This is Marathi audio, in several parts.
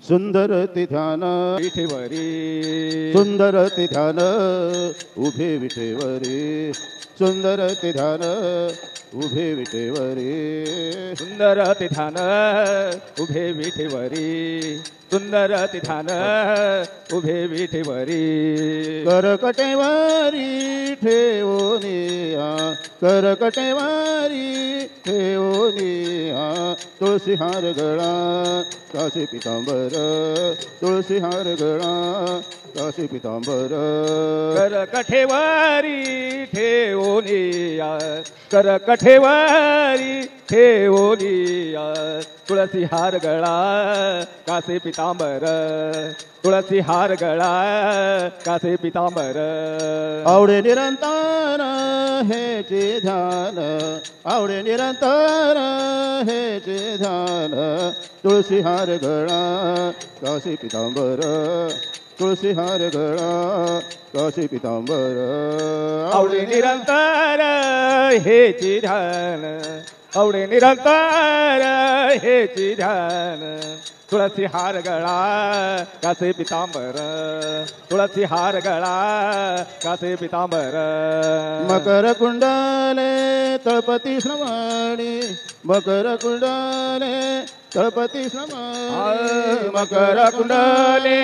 सुंदर ते ध्यान विठेवरी सुंदर ते ध्यान उभे विठेवरी सुंदर ते ध्यान उभे विठेवरी सुंदर ते ध्यान उभे विठेवरी सुंदर ते ध्यान उभे विठेवरी करकटेवारी ठेवोनिया करकटेवारी ठेवोनिया तुळशी हार गळा काशी पितांबर तुळशी हार गळा काशी पितांबर करकटेवारी ठेवोनिया करकटेवारी ठेवोनिया तुळसी हार गळा कासे पितांबर तुळसी हार गळा कासे पितांबर आवडे निरंतर हेचे ध्यान आवडे निरंतर हेचे ध्यान तुळसी हार गळा काशी पितांबर तुळसी हार गळा काशी पितांबर आवडे निरंतर हेचे ध्यान आवडे निरंतर हेचे ध्यान तुळसी हार गळा कासे पितांबर तुळसी हार गळा कासे पितांबर मकर कुंडले तळपती श्रवणी मकर कुंडले तळपती श्रवणी मकर कुंडले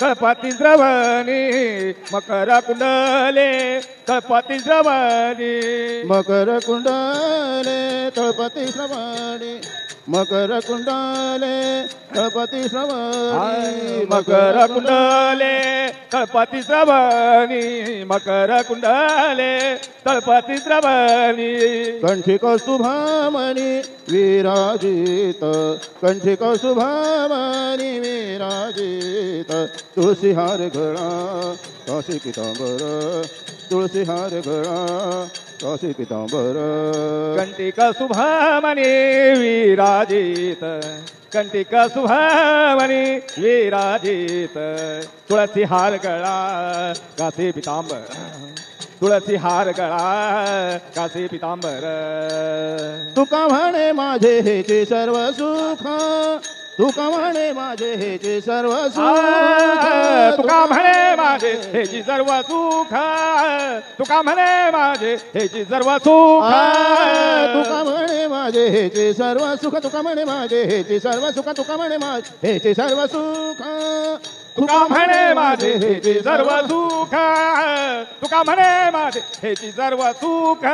तळपती श्रवणी मकर कुंडले तळपती श्रवणी मकर कुंडले तळपती श्रवणी मकर कुंडले तळपती श्रवणी मकर कुंडले तळपती श्रवणी मकर कुंडले तळपती श्रवणी कंठी कौस्तुभामणी विराजित कंठी कौस्तुभामणी विराजित तुळसी हार गळा काशी पितांबर तुळसी हार गळा काशी पितांबर कंटिक शुभामणी विराजित कंटिक शुभामणी विराजित तुळसी हार गळा कासे पितांबर तुळसी हार गळा कासे पितांबर तुका म्हणे माझे हेचे सर्व सुख तुका म्हणे माझे हेचे सर्व सुख तुका म्हणे माझे हेची सर्व सुख तुका म्हणे माझे हेची सर्व सुख तुका म्हणे माझे हेचे सर्व सुख तुका म्हणे माझे हेचे सर्व सुख तुका म्हणे माझे हेचे सर्व सुख तुका म्हणे माझे हेची सर्व सुख तुका म्हणे माझे हेची सर्व सुख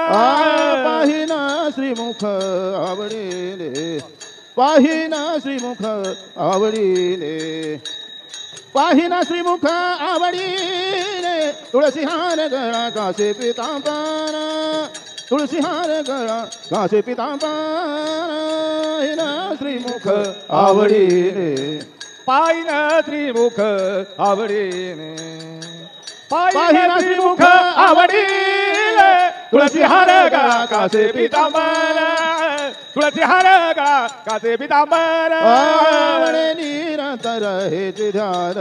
पाहिना श्रीमुख आवडीने पाहिना श्रीमुख आवडीने पाहिना श्रीमुख आवडीने तुळसी हार गळा कासे पितांबर तुळसी हार गळा कासे पितांबर श्रीमुख आवडीने पाहिना श्रीमुख आवडीने पाहिना श्रीमुख आवडीने तुळसी हार गळा कासे पितांबर तुळसी हार गळा कासे पितांबर आवडे निरंतर हेचे ध्यान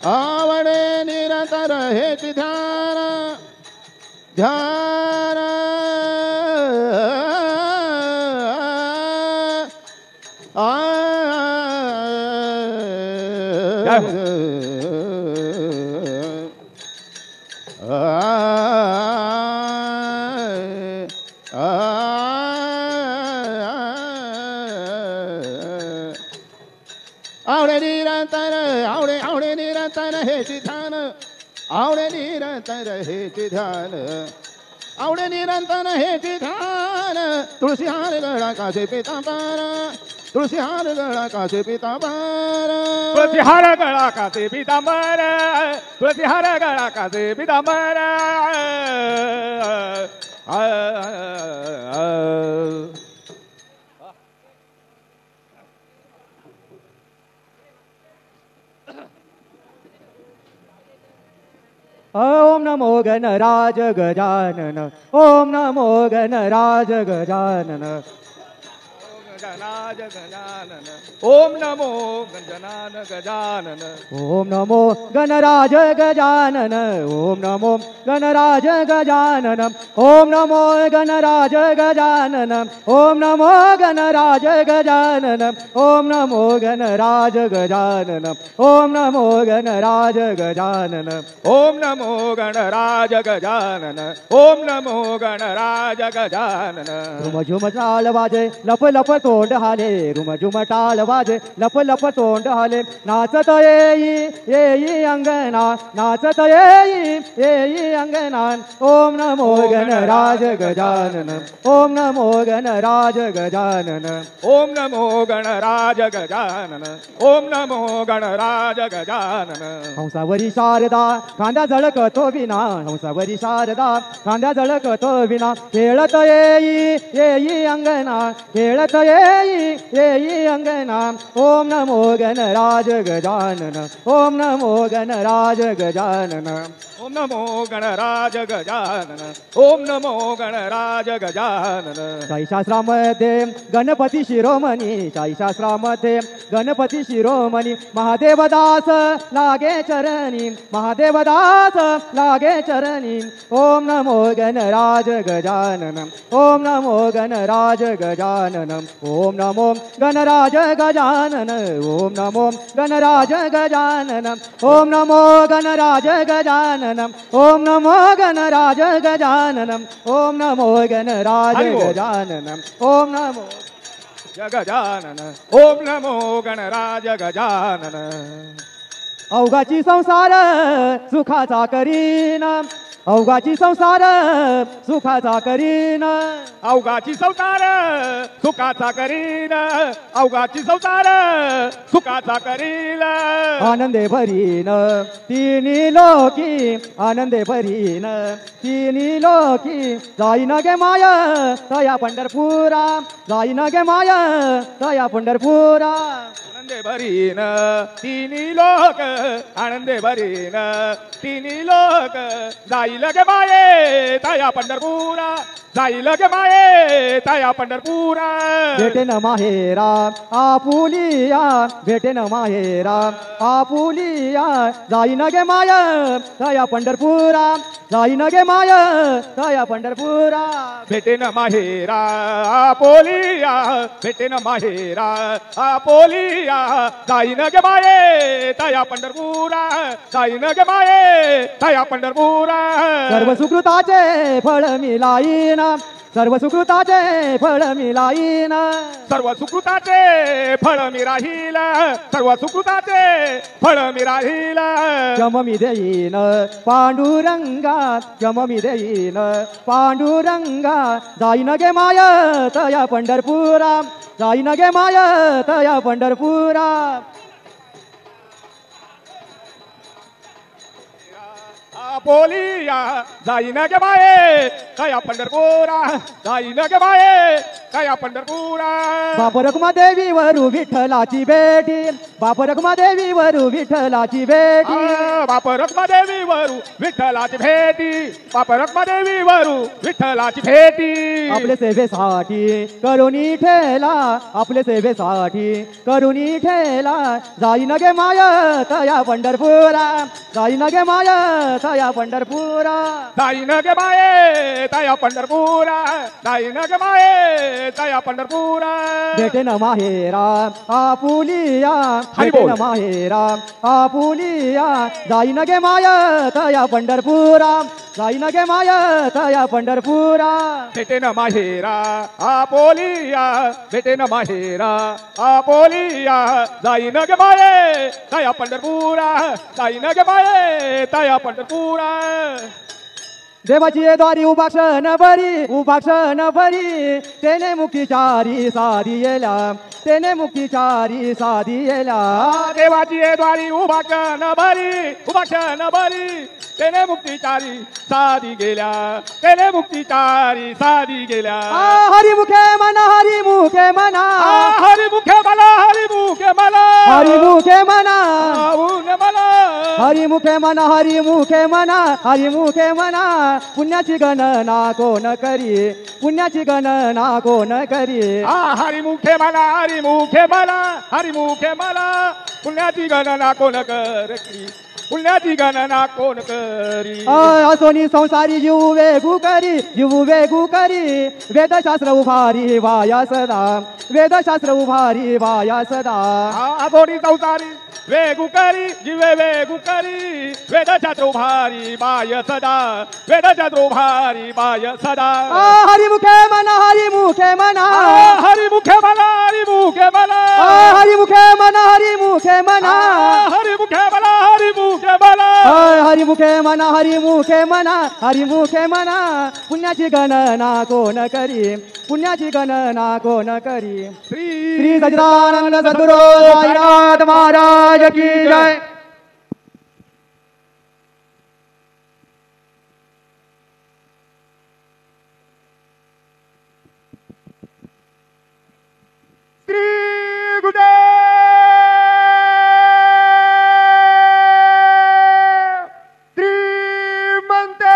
आवडे निरंतर हेचे ध्यान ध्यान आवडे निरंतर आवडे आवडे निरंतर हेचे ध्यान आवडे निरंतर हेचे ध्यान आवडे निरंतर हेचे ध्यान तुळसी हार गळा कासे पितांबर तुळसी हार गळा कासे पितांबर तुळसी हार गळा कासे पितांबर तुळसी हार गळा कासे पितांबर ओम नमो गणराज गजानन ओम नमो गणराज गजानन गणाज गजानन ओम नमो गजानन गजानन ओम नमो गणराज गजानन ओम नमो गणराज गजानन ओम नमो गणराज गजानन ओम नमो गणराज गजानन ओम नमो गणराज गजानन ओम नमो गणराज गजानन ओम नमो गणराज गजानन ओम नमो गणराज गजानन रुम झुम टाळ वाजे लप लप तोंड हाले रुम झुम टाळ वाजे लप लप तोंड हाले नाचत येई अंगना नाचत येई अंगना ओम नमो गणराज गजानन ओम नमो गणराज गजानन ओम नमो गणराज गजानन ओम नमो गणराज गजानन हंसावरी शारदा खांद्या झळकतो विना हंसावरी शारदा खांद्या झळकतो विना खेळत येई अंगना खेळत येई अंगना ओम नमो गणराज गजानन ओम नमो गणराज गजानन ओम नमो गणराज गजानन ओम नमो गणराज गजानन शास्त्रामध्ये गणपती शिरोमणी शास्त्रामध्ये गणपती शिरोमणी महादेवदास लागे चरणी महादेवदास लागे चरणी ओम नमो गणराज गजानन ओम नमो गणराज गजानन ओम नमो गणराज गजानन ओम नमो गणराज गजानन ओम नमो गणराज गजानन ओम नमो गणराज गजानन ओम नमो गणराज गजानन ओम नमो गजानन ओम नमो गणराज गजानन अवघाची संसार सुखाचा करीन अवघाची संसार सुखाचा करीन अवघाची संसार सुखाचा करीन अवघाची संसार सुखाचा करीन आनंदे भरीन तिन्ही लोकी आनंदे भरीन तिन्ही लोकी जाईन गे माय तया पंढरपुरा जाईन गे माय तया पंढरपुरा आनंदे भरीन तिन्ही लोक आनंदे भरीन तिन्ही लोक जाईल गे माये तया पंढरपुरा जाईल गे माये तया पंढरपुरा भेटे न माहेरा आपुलिया भेटे न माहेरा आपुलिया जाईन गे माय तया पंढरपुरा जाईन गे माय तया पंढरपुरा भेटे न माहेरा आपोलिया भेटे न माहेरा आपोलिया जाईन गे माये तया पंढरपुरा जाईन गे माये तया पंढरपुरा सर्व सुकृताचे फळ मिलाईन सर्व सुकृताचे फळ मिलाईन सर्व सुकृताचे फळ मी राहील सर्व सुकृताचे फळ मी राहील जम मी देईन पांडुरंगा जम मी देईन पांडुरंगा जाईन गे माय तया पंढरपुरा जाईन गे माय तया पंढरपुरा आपोलिया जाईन गे माये तया पंढरपुरा जाईन गे माये तया पंढरपुरा बाप रखुमा देवी वरू विठ्ठलाची बेटी बाप रखुमा देवी वरू विठ्ठलाची बेटी बाप रखुमा देवी वरू विठ्ठलाची भेटी बाप रखुमा देवी वरू विठ्ठलाची भेटी आपले सेवेसाठी करुणी ठेला आपले सेवेसाठी करुणी ठेला जाईन गे माय तया पंढरपुरा जाईन गे माय तया पंढरपुरा जाईन गे माये तया पंढरपुरा जाईन गे माये तया पंढरपुरा भेटे न माहेरा आपुलिया भेटे न माहेरा आपुलिया जाईन गे माय तया पंढरपुरा जाईन गे माय तया पंढरपुरा भेटे न माहेरा आपोलिया भेटे न माहेरा आपोलिया जाईन गे माये तया पंढरपुरा जाईन गे माये तया पंढरपुरा देवाची द्वारी उपाक्षण भरी तेने मुक्तीचारी साधी येला तेने मुक्तीचारी साधी येला देवाची द्वारी उभाक्षण भरी तेने मुक्तीचारी साधी गेल्या तेने मुक्तीचारी साधी गेल्या हरिमुखे मना हरिमुखे मना हरिमुखे मना हरिमुखे मुखे मला हरिमुखे म्हणा आऊन मला हरिमुखे म्हणा हरिमुखे म्हणा हरिमुखे म्हणा पुण्याची गणना कोण करी पुण्याची गणना कोण करी हरिमुखे मला हरिमुखे मला हरिमुखे मला पुण्याची गणना कोण करी पुण्याची गणना कोण करी असोनी संसारी जीव वेगू करी वेदशास्त्र उभारी वाया सदा वेदशास्त्र उभारी वाया सदा असोनी संसारी वेगुकरी जीवे वेगुकरी वेदशास्त्र उभारी बाय सदा वेदशास्त्र उभारी बाय सदा हरिमुखे म्हणा हरिमुखे म्हणा हरिमुखे मला हरिमुखे मला हरिमुखे म्हणा हरिमुखे म्हणा हरिमुखे मला हरिमुखे मला हरिमुखे म्हणा हरिमुखे म्हणा हरिमुखे म्हणा पुण्याची गणना कोण करी पुण्याची गणना कोण करी श्री सच्चिदानंद सद्गुरू साईनाथ महाराज की जय श्री गुरुदेव श्रीमंते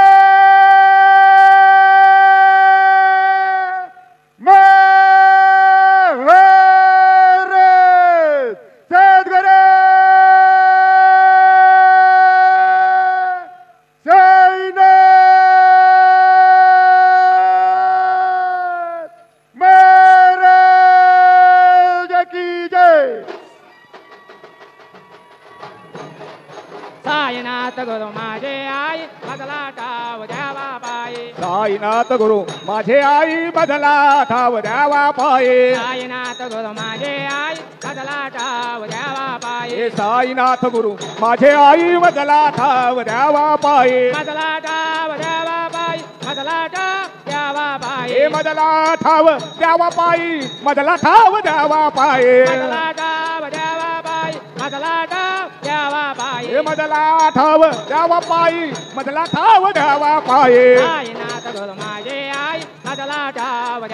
साईनाथ गुरु माझे आई मधला ठाव द्यावा पायी साईनाथ गुरु माझे आई बदला ठाव द्यावा पाये साईनाथ गुरु माझे आई मधला ठाव द्यावा पायी साईनाथ गुरु माझे आई बदला ठाव द्यावा पाये मधला ठाव द्यावा पायी मधला ठाव द्यावा पायी मदला ठाव द्यावा पायी मदला ठाव द्यावा पाये मधला ठाव द्यावा पायी मधला ठाव द्यावा पायी मदला ठाव द्यावा पायी मदला ठाव द्यावा पाये साईनाथ गुरु माझे आई मधला ठाव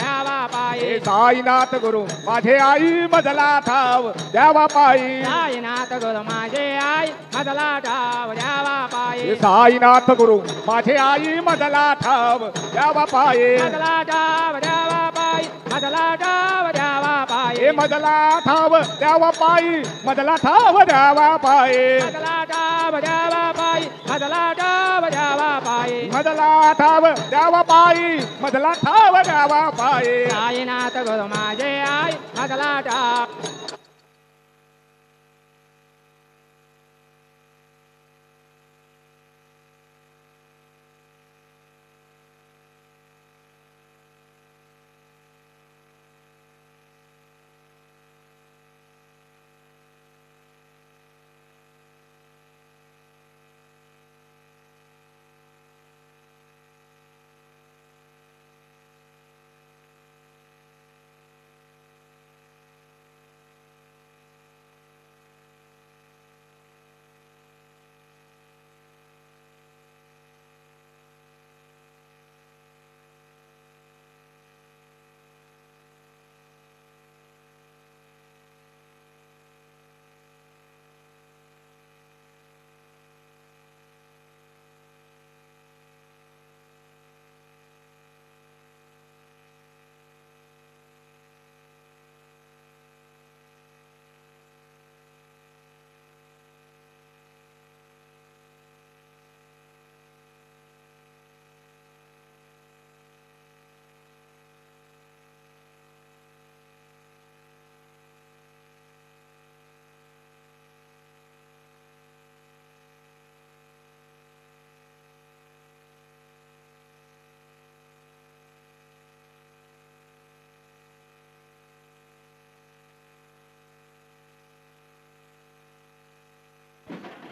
द्यावा पायी साईनाथ गुरु माझे आई मदला ठाव द्यावा पायी साईनाथ गुरु माझे आई मधला ठाव द्यावा पायी साईनाथ गुरु माझे आई मदला ठाव द्यावा पाये मधला ठाव द्यावा पायी मधला ठाव द्यावा पायी मदला ठाव द्यावा पायी मदला ठाव द्यावा पाये मधला ठाव द्यावा पायी मधला ठाव द्यावा पायी मदला ठाव द्यावा पायी मदला ठाव द्यावा पाये साईनाथ गुरु माझे आई मधला ठाव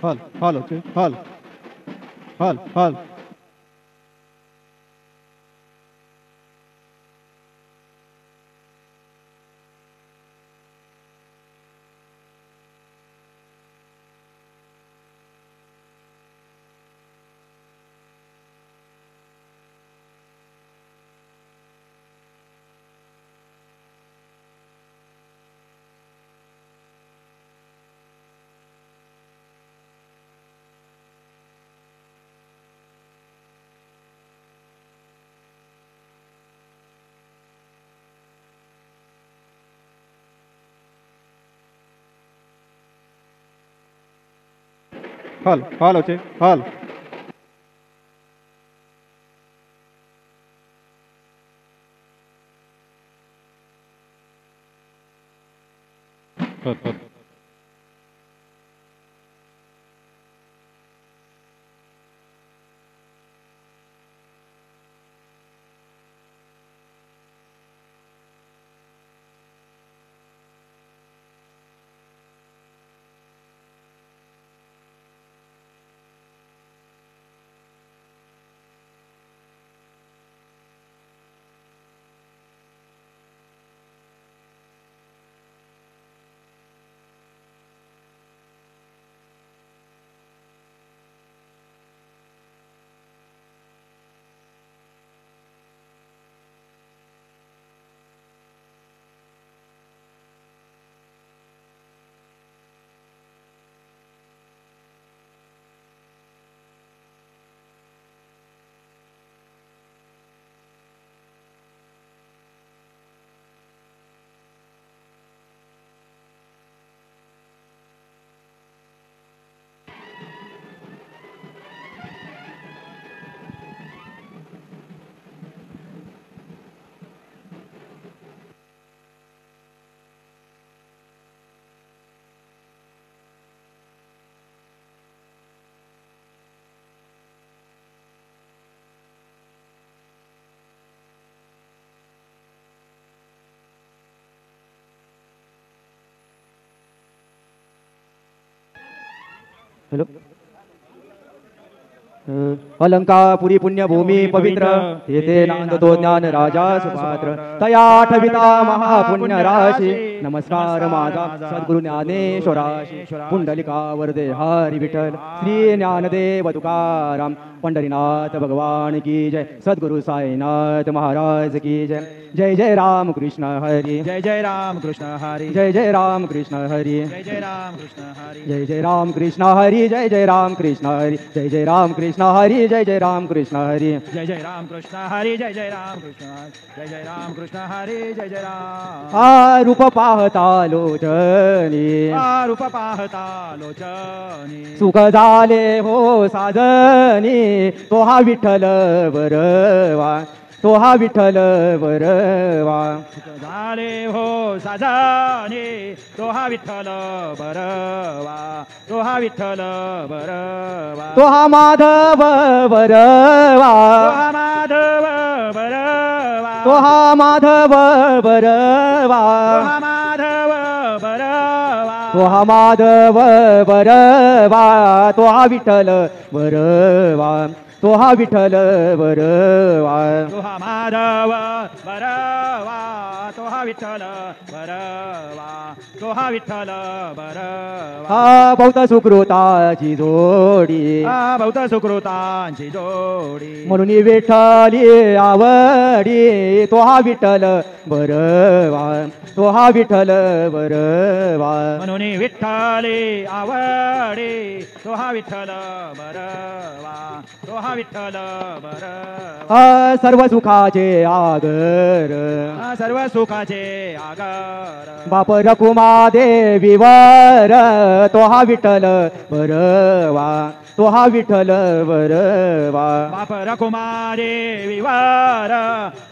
हल हल ओके हल हल हल हॉल हॉल होचे हॉल हॅलो अलंकापुरी पुण्यभूमी पवित्र येथे नांदतो ज्ञान राजा सुपात्र तया ठविता महापुण्य राशी नमस्कार माझा सद्गुरु ज्ञानेश्वराशी पुंडलिका वरदे हरी विठ्ठल श्री ज्ञानदेव तुकाराम पंढरीनाथ भगवान की जय सद्गुरु साईनाथ महाराज की जय जय जय राम कृष्ण हरी जय जय राम कृष्ण हरी जय जय राम कृष्ण हरी जय जय राम कृष्ण हरी जय जय राम कृष्ण हरी जय जय राम कृष्ण हरी जय जय राम कृष्ण हरी जय जय राम कृष्ण हरी जय जय राम कृष्ण हरी जय जय राम कृष्ण जय जय राम कृष्ण हरी जय जय राम रूप पाहता लोचनी रूप पाहता लोचनी सुख झाले हो साजनी तो हा विठ्ठल बरवा तो हा विठ्ठल बरवा झाले हो साजनी तो हा विठ्ठल बरवा तो हा विठ्ठल बरवा तो हा माधव बरवा तो हा माधव बरवा तो हा माधव बरवा तो हा माधव बरवा तो हा माधव बरवा तो हा विठ्ठल बरवा तो हा विठ्ठल बरवा तो हा माधव बरवा तो हा विठ्ठल बरवा तो हा विठ्ठल बरवा हा बहुत सुकृताची जोडी बहुत सुकृतांची जोडी म्हणून विठ्ठली आवडी तो हा विठ्ठल बरवा तो हा विठ्ठल बरवा म्हणून विठ्ठली आवडी तो हा विठ्ठल बरवा तो हा विठ्ठल बरवा सर्व सुखाचे आगर सर्व सुखाचे आगर बाप रखुमा देवीवर तो हा विठ्ठल बरवा तो हा विठ्ठल बरवा बाप रखुमारे विवार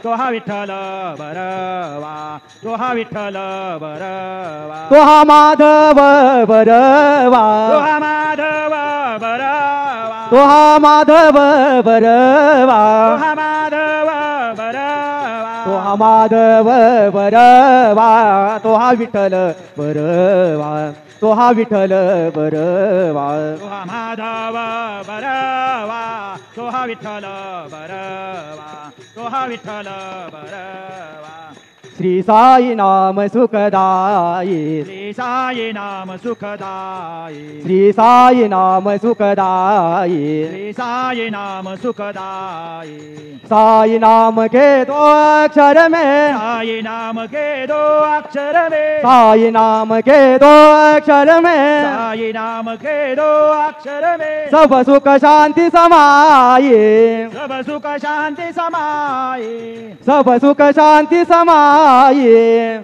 तो हा विठ्ठल बरवा तो हा विठ्ठल बरवा तो हा माधव बरवा तो हा माधव बरवा तो हा माधव बरवा तो हा माधव बरवा तो हा माधव बरवा तो हा विठ्ठल बरवा तो हा विठ्ठल बरवा तो हा माधव बरवा तो हा विठ्ठल बरवा तो हा विठ्ठल बरवा श्री साई नाम सुखदाई श्री साई नाम सुखदाई श्री साई नाम सुखदाई श्री साई नाम सुखदाई साई नाम के दो अक्षर में साई नाम के दो अक्षर में साई नाम के दो अक्षर में साई नाम के दो अक्षर में सब सुख शांति समाये सब सुख शांति समाये सब सुख शांति समाये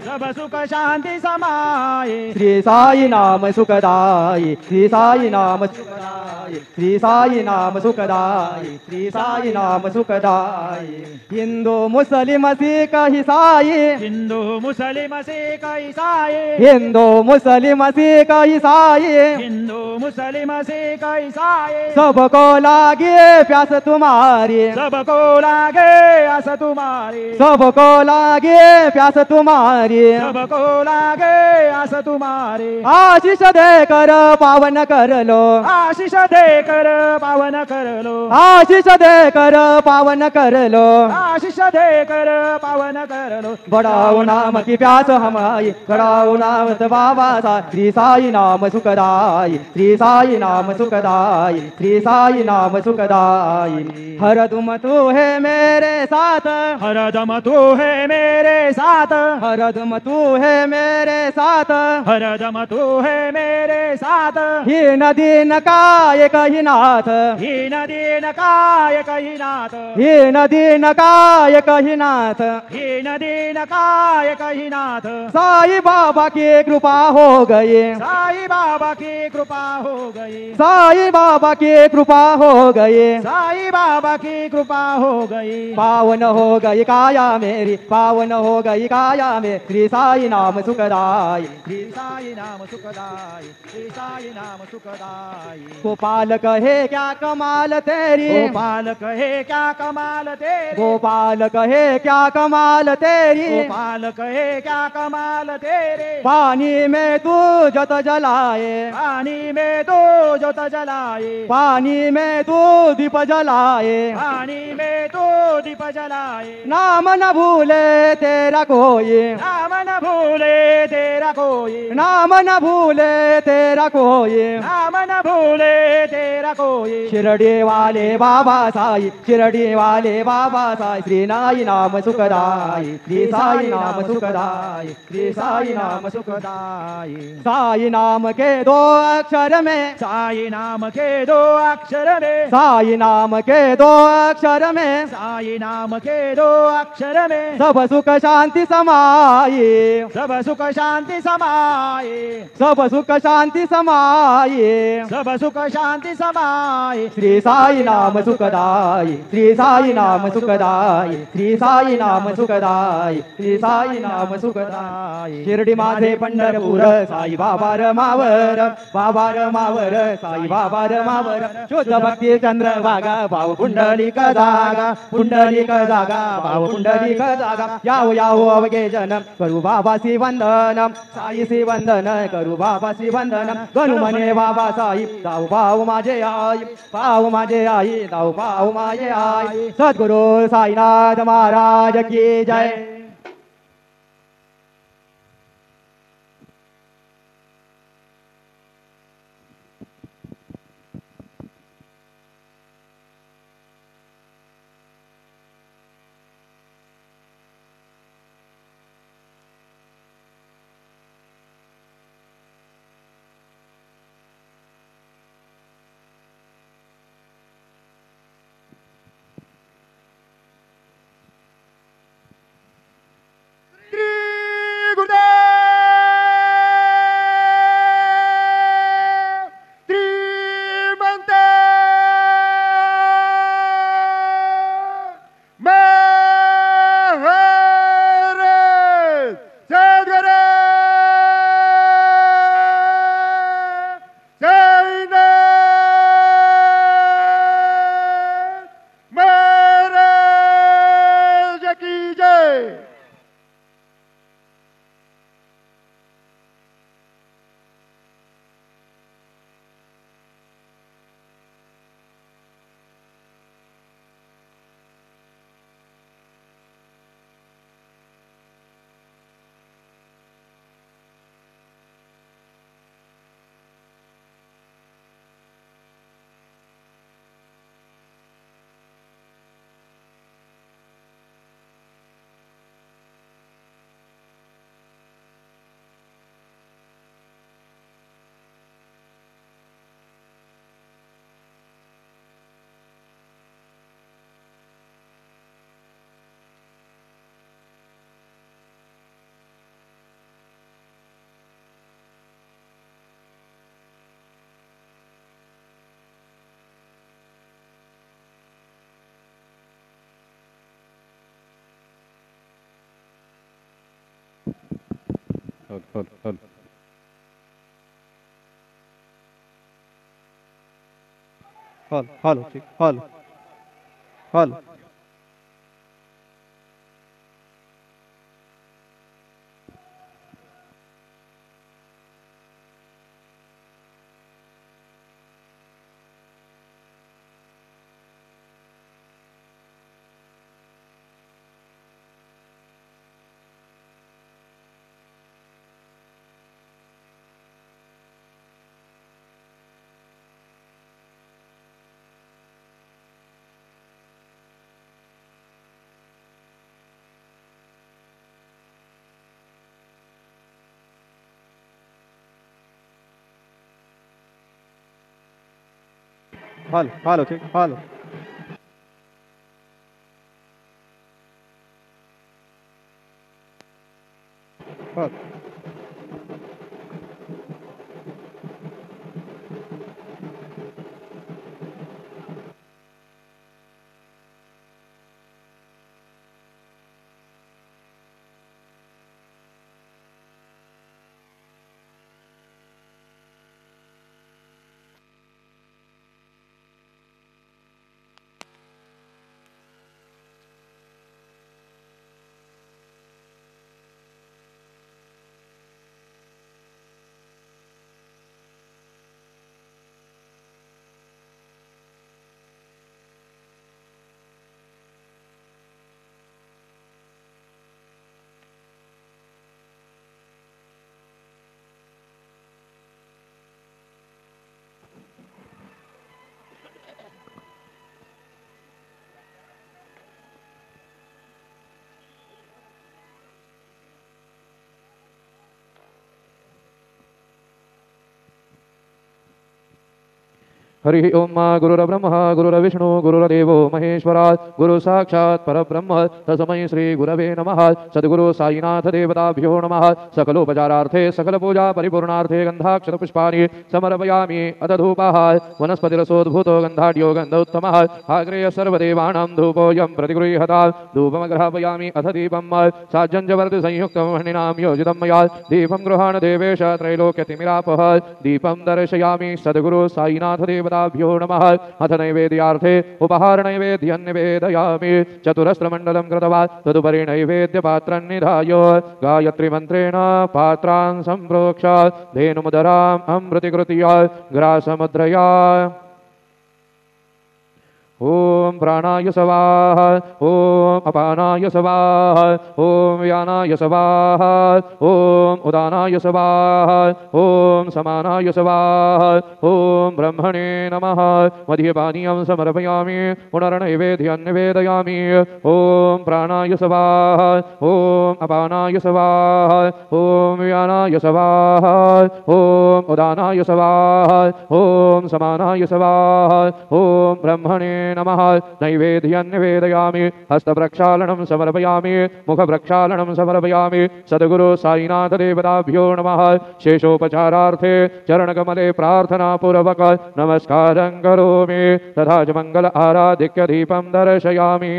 सब सुख शांति समाये श्री साई नाम सुखदाई श्री साई नाम सुखदाई श्री साई नाम सुखदाई श्री साई नाम सुखदाई हिंदू मुस्लिम सिख ईसाई हिंदू मुस्लिम सिख ईसाई हिंदू मुस्लिम सिख ईसाई हिंदू मुस्लिम सिख ईसाई सबको लागे प्यास तुम्हारी सबको लागे आस तुम्हारी सबको लागे प्यास तुम्हारी सबको लागे आस तुम्हारी आशीष दे कर पावन कर लो आशीष देकर पावन कर लो आशीष दे कर पावन कर लो आशीष देकर पावन कर लो बढ़ाओ नाम की प्यास हमारी बढ़ाओ नाम बाबा सा श्री साई नाम सुखदाई श्री साई नाम सुखदाई श्री साई नाम सुखदाई हर तुम तू है मेरे साथ हरदम तू है मेरे साथ हर तुम तू है मेरे साथ हरदम तू है मेरे साथ हीन दीन काय कही नाथ हीन दीन काय कही नाथ हीन दीन काय कही नाथ हीन दीन काय कही नाथ साई बाबा की कृपा हो गई साई बाबा की कृपा हो गई साई बाबा की कृपा हो गई साई बाबा की कृपा हो गई पावन हो गई काया मेरी पावन हो गई काया में श्री साई नाम सुखदाई श्री साई नाम सुखदाई श्री साई नाम सुखदाई गोपाल कहे क्या कमाल तेरी गोपाल कहे क्या कमाल तेरी गोपाल कहे क्या कमाल तेरी गोपाल कहे क्या कमाल तेरे पानी में तू जत जलाए पानी में तो जोत जलाए पानी में तू दीप जलाए पानी में तो दीप जलाए नाम न भूले तेरा कोई नाम न भूले तेरा कोई नाम न भूले तेरा कोई नाम न भूले तेरा कोई शिरडी वाले बाबा साई शिरडी वाले बाबा साई श्री नाई नाम सुखदाई श्री साई नाम सुखदाई श्री साई नाम सुखदाई साई नाम के दो अक्षर में साई नाम के दो अक्षर में साई नाम के दो अक्षर में साई नाम के दो अक्षर में सब सुख शांति समाये सब सुख शांति समाये सब सुख शांति समाये सब सुख शांति समाये श्री साई नाम सुखदाई श्री साई नाम सुखदाई श्री साई नाम सुखदाई श्री साई नाम सुखदाई शिर्डी माझे पंढरपूर साई बाबा रमावर बाबा रमावर साई बाबा रमावर शुद्ध भक्ती चंद्र भागा भाव पुंडलिक जागा पुंडलिक जागा भाव पुंडलिक जागा याव याव अवघे जन करू बाबासी वंदनम साईसी वंदन करू बाबासी वंदनम गणू म्हणे बाबा साई जाऊ पाव माझे आई पाव माझे आई जाऊ पाव माझे आई सद्गुरु साईनाथ महाराज की जय. हॉल ठीक हॉल हॉल हॉल ठीक हॉल हॉल हरि ओम गुरुर्ब्रह्मा गुरुर्विष्णु गुरुर्देवो महेश्वरा गुरु साक्षात् परब्रह्म तस्मै श्री गुरवे नमः। सद्गुरु साईनाथ देवताभ्यो नमः। सकलोपचारार्थे सकल पूजा परिपूर्णार्थे गंधाक्षर पुष्पाणि समर्पयामि। अथ धूपः वनस्पतिरसोद्भूतो गंधाढ्यो गंधोत्तमः आग्रेय सर्वदेवानां धूपोऽयं प्रतिगृह्यतां धूपमग्रापयामि। अथ दीपं साज्जन्यवर्ति संयुक्तं हणिनां योजितं मया दीपं गृहाण देवेश त्रैलोक्यतिमिरापः दीपं दर्शयामि। सद्गुरु साईनाथ देवताभ्यो नमः। अथ नैवेद्यार्थे उपहार नैवेद्यं निवेदयामि। चतुरस्रमण्डलं कृत्वा तदुपरि नैवेद्यपात्रं निधाय गायत्री मन्त्रेण पात्रान् सम्प्रोक्ष धेनुमुदराम् अमृतिकृत्य ग्रासमुद्रया ओम प्राणाय स्वाहा ओम अपानाय स्वाहा ओम व्यानाय स्वाहा ओम उदानाय स्वाहा ओम समानाय स्वाहा ओम ब्रह्मणे नमः। मध्यपानीयं समर्पयामि पुनर्नैवेद्यं निवेदयामि। ओम प्राणाय स्वाहा ओम अपानाय स्वाहा ओम व्यानाय स्वाहा ओम उदानाय स्वाहा ओम समानाय स्वाहा ओम ब्रह्मणे नमः। नैवेद्यं निवेदयामि। हस्तप्रक्षालनं समर्पयामि मुखप्रक्षालनं समर्पयामि। सद्गुरु साईनाथ देवताभ्यो नमः। शेषोपचारार्थे चरणकमले प्रार्थनापूर्वक नमस्कारं करोमि। तथा च मंगल आराधिक्य दीपं दर्शयामि।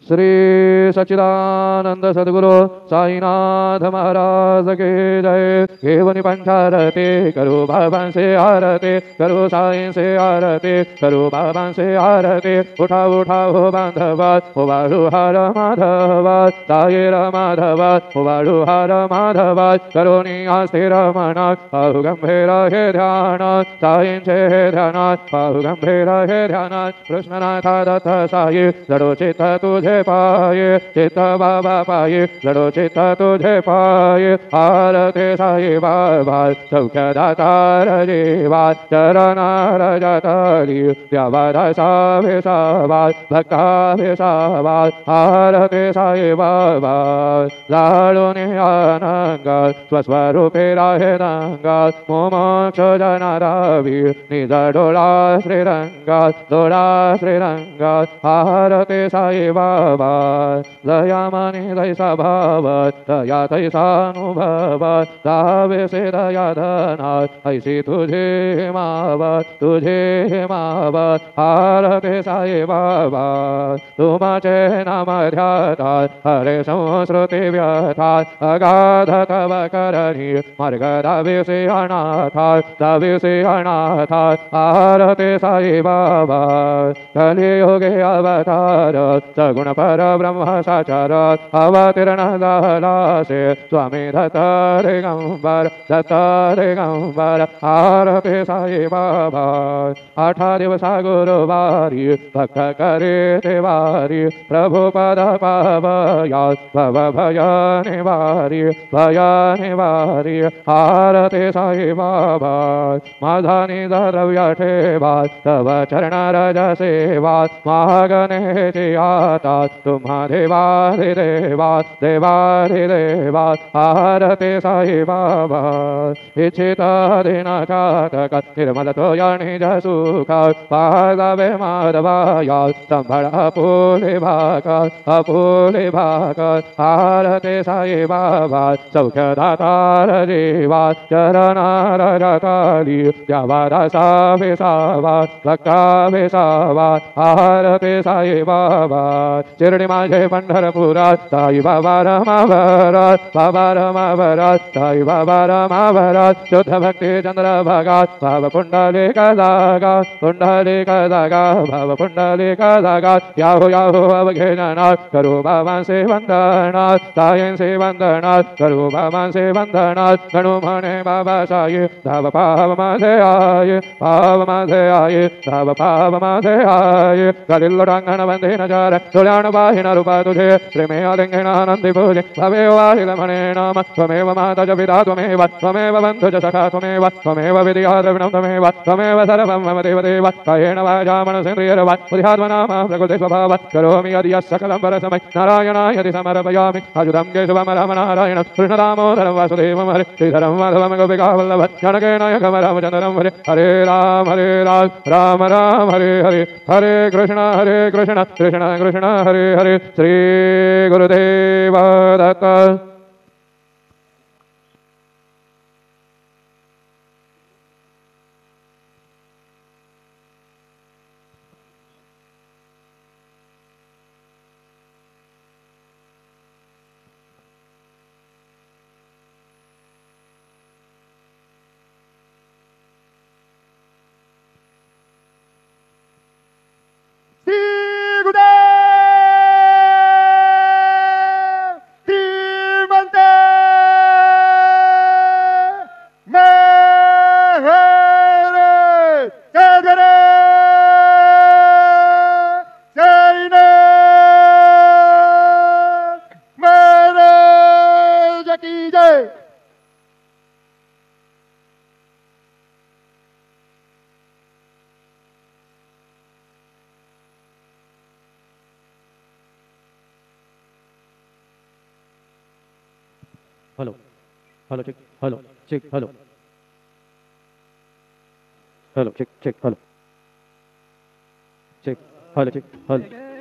श्री सच्चिदानंद सद्गुरु साईनाथ महाराज के जय। केवनी पंचारते करो बाबा से आरते करो साईं से आरते करो बाबा से आरते। उठाओ उठाओ बांधवा हो बाळू हार माधवा साईर माधवा हो बाळू हार माधवा। करो नियास्ते रमणा पाहु गंभीर हे ध्यान साईंचे हे ध्यान पाहु गंभीर हे ध्यान। कृष्णनाथा दत्त साई लडो चित्त तुझे पाये चित्त बाबा पाये लडो चित्त तुझे पाये। आरते साई बाबा सौख्यदातार जीवा चरणार जतरी देवादासा भेसावा भक्ता भेसावा। आरते साई बाबा लाडोने आनंग स्वस्वरूपे राहे रंग मोमोक्ष जनारावी निज डोळा श्रीरंग डोळा श्रीरंग। आरते साई बाबा भावा दयामाने दैसा भाव दया तैसानुभव दावे से दया धना ऐसी तुझे मावत आरते साई बाबा तुमचे नाम ध्याता हरे संस्कृती व्यथा अगाध तव करणी मार्ग दाविसे अनाथा आरते साई बाबा कलियुगे अवतार सगुण पर ब्रह्म साचार अवतीर्ण दालासे स्वामी दत्त दिगंबर आरते साई बाबा 8 दिवसा गुरुवारी भक्त करे ते वारी प्रभु पद पावया भव भय निवारी आरते साई बाबा माझा निज द्रव्य ठेवा तव चरण रज सेवा मागणे आता तुम्हा देवा आरते साई बाबा इच्छित दिन घातक निर्मल तो निज सुख पादावे माधवाया संभळ अपुले भाग आरते साई बाबा सौख्य दातार जीवा चरणार रताली द्यावा सावा भक्ता बेसावा आरते साई बाबा शिर्डी माझे पंढरपुरात साई बाबा रमावरात साई बाबा रमावरात शुद्ध भक्ती चंद्र भागात भाव पुंडलिक जागा भाव पुंडलिक जागा याहो अवघेनाथ करू बाबांचे वंदनाथ सायंचे वंदनाथ करू बाबांचे वंदनाथ गणू म्हणे बाबा साई धाव पाव माझे आये धाव पाव माझे आये गलिल लोटांगण बंधे नजार तुल्याण बाहिण रूपा तुझे प्रेमे आलिंगण आनंदी पूजे भवे वाहिल म्हणे नाम त्वमेव माता च पिता त्वमेव बंधु च सखा त्वमेव विद्या द्रविणं त्वमेव सर्वं मम देव कायेन वाचा मनसेन्द्रियर्वा बुद्ध्यात्मना प्रकृति स्वभाव करोमि यदि सकलं परस्मै नारायणाय समर्पयामि अच्युतं केशवं राम नारायण कृष्णदामोदरं वासुदेवं हरे श्रीधरं माधवं गोपिकावल्लभं जानकीनायकं रामचन्द्रं हरे Ram Ram Ram Hare Hare Hare Krishna Krishna Krishna Hare Hare Shri Gurudev Datta Hello, check, hello. Hello, check, hello. Check, hello, check, hello.